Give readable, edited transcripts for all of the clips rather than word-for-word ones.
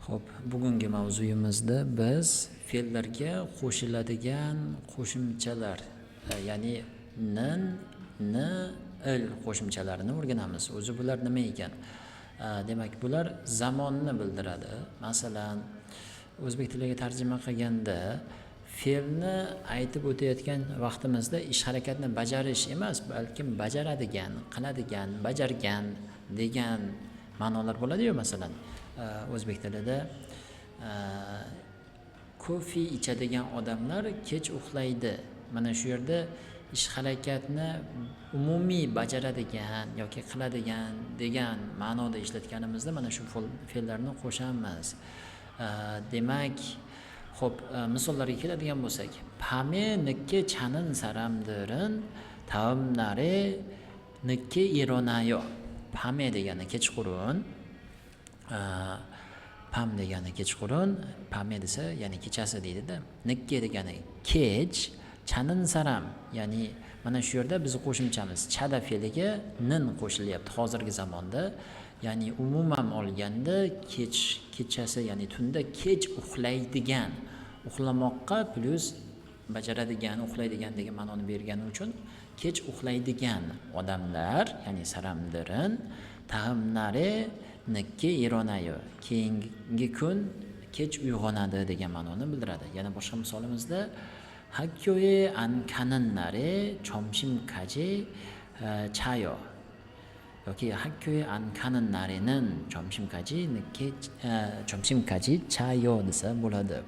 Xo'p, bugungi mavzuyimizda biz fe'llarga qo'shiladigan qo'shimchalar, ya'ni nin, ni, il qo'shimchalarini o'rganamiz. O'zi bular nima ekan? Demak, bular zamonni bildiradi. Masalan, o'zbek tiliga tarjima qilganda fe'lni aytib o'tayotgan vaqtimizda ish harakatni bajarish emas, balkim bajaradigan, qiladigan, bajargan degan ma'nolar bo'ladi-yu, masalan. O'zbek tilida kofe ichadigan odamlar kech uxlaydi. Mana shu yerda ish harakatni umumiy bajaradigan yoki qiladigan degan ma'noda ishlatganimizda mana shu fe'llarni qo'shamiz. Demak, xo'p, misollarga keladigan bo'lsak, pame nikke chanin saramdirin taomnare nikke ironayo. Pame degani kechqurun, pam degani kechqurun, pame desa ya'ni kechasi deydi-da. Nikke degani kech, chanin saram, ya'ni mana shu yerda biz qo'shimchamiz chada fe'liga nin qo'shilyapti hozirgi zamonda. Ya'ni umuman olganda kechasi, ya'ni tunda kech uxlaydigan, uxlamoqqa plus bajaradigan, uxlaydigan degan ma'noni bergani uchun kech uxlaydigan odamlar, ya'ni saramdirin taomnare nikki ironayo, keyingi kun kech uyg'onadi degan ma'noni bildiradi. Yana boshqa misolimizda 학교에 안 가는 날에 점심까지 자요. 여기 학교에 안 가는 날에는 점심까지 자요 desa bo'ladi.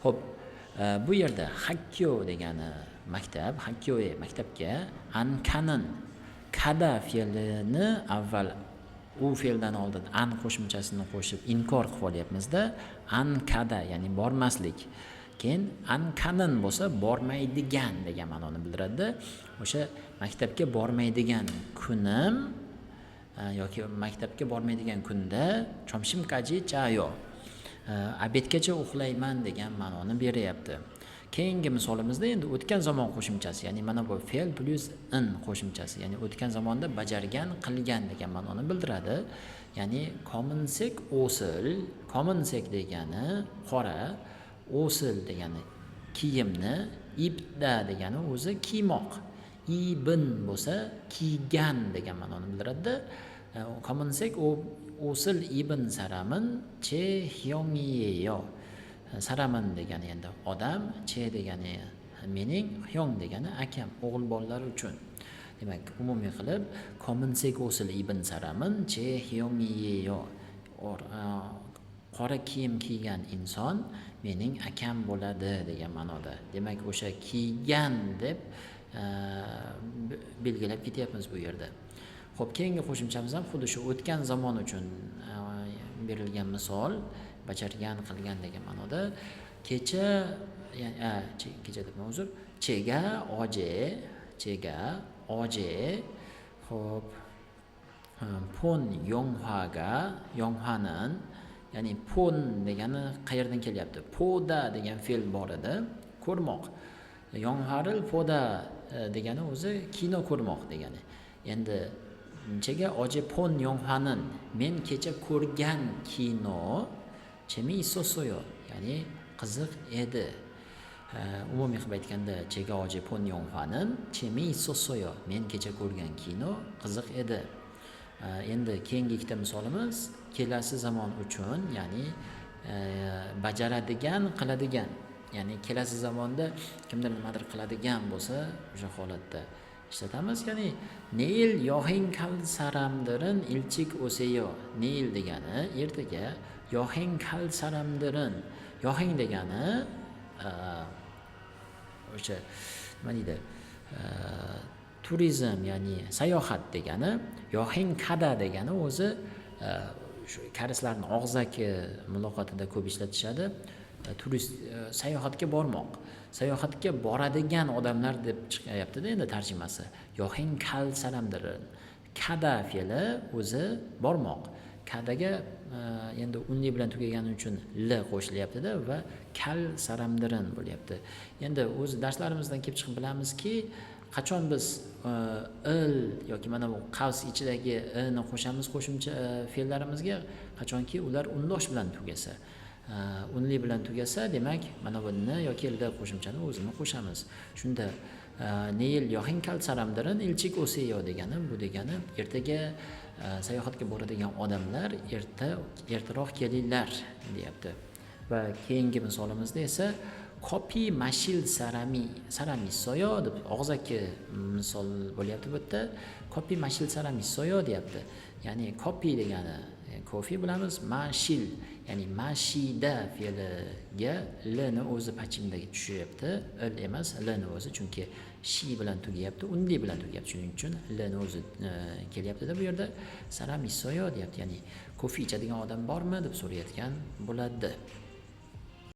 Xo'p, bu yerda 학교 degani maktab, 학교에 maktabga, an kanin kada fe'lini avval u fe'ldan oldin an qo'shimchasini qo'shib inkor qilib olyapmizda. An kada ya'ni bormaslik. Keyin an kanin bo'lsa bormaydigan degan ma'noni bildiradi. O'sha maktabga bormaydigan kunim yoki maktabga bormaydigan kunda chomshimkaji chayo, abedgacha uxlayman degan ma'noni beryapti. Keyingi misolimizda endi o'tgan zamon qo'shimchasi, ya'ni mana bu fe'l plus in qo'shimchasi, ya'ni o'tgan zamonda bajargan, qilgan degan ma'noni bildiradi. Ya'ni komensek o'sil, komensek degani qora, o'sil degani kiyimni, ibda degani o'zi kiymoq, ibn bo'lsa kiygan degan ma'noni bildiradi. Komensek o'sil ibn saramin che hyongyeyo. Saramin degani endi odam, che degani mening, hyong degani akam, o'g'il bolalar uchun. Demak, umumiy qilib komensek o'sil ibn saramin che hyongyeyo. Qora kiyim kiygan inson mening akam bo'ladi degan ma'noda. Demak, o'sha kiygan deb belgilab ketyapmiz bu yerda. Xo'p, keyingi qo'shimchamiz ham xuddi shu o'tgan zamon uchun berilgan misol, bajargan, qilgan degan ma'noda. Kecha, kecha deb uzr, chega oje, xo'p, pon yonghanin, ya'ni pon degani qayerdan kelyapti? Poda degan fe'l bor edi, ko'rmoq. Yongharil poda degani o'zi kino ko'rmoq degani. Endi chega oje pon yonghanin, men kecha ko'rgan kino chemi isosoyo, ya'ni qiziq edi. Umumiy qilib aytganda chega oje pon yonghanin chemi isosoyo, men kecha ko'rgan kino qiziq edi. Endi keyingi ikkita misolimiz kelasi zamon uchun, ya'ni bajaradigan, qiladigan. Ya'ni kelasi zamonda kimdir nimadir qiladigan bo'lsa, o'sha holatda ishlatamiz. Ya'ni neil yohing kal saramdirin ilchik o'seyo. Neil degani ertaga, yohing kal saramdirin. Yohing degani o'sha nima deydi? Turizm, ya'ni sayohat degani. Yohing kada degani o'zi shu karislarning og'zaki muloqotida ko'p ishlatishadi. Turist, sayohatga bormoq, sayohatga boradigan odamlar deb chiqyapti-da endi tarjimasi. Yohing kal saramdirin. Kada fe'li o'zi bormoq. Kadaga endi unli bilan tugagani uchun l qo'shilyapti-da va kal saramdirin bo'lyapti. Endi o'z darslarimizdan kelib chiqib bilamizki, qachon biz il yoki mana bu qavs ichidagi ni qo'shamiz qo'shimcha fe'llarimizga, qachonki ular undosh bilan tugasa. Unli bilan tugasa, demak mana buni yoki l qo'shimchani o'zini qo'shamiz. Shunda Neil Yohinkal saramdirin ilchik o'seyo degani bu degani ertaga sayohatga boradigan odamlar ertaroq kelinglar deyapti. Va keyingi misolimizda esa kopi mashil saramisoyo deb og'zaki misol bo'lyapti bu yerda. Kopi mashil saramisoyo deyapti. Ya'ni kopi degani kofi bilamiz, mashil ya'ni mashida fe'liga l ni o'zi pachimdagi tushyapti. L emas, l ni o'zi, chunki shi bilan tugayapti, unli bilan tugayapti. Shuning uchun l ni o'zi kelyapti-da bu yerda. Saramisoyo deyapti. Ya'ni kofi ichadigan odam bormi deb so'rayotgan bo'ladi.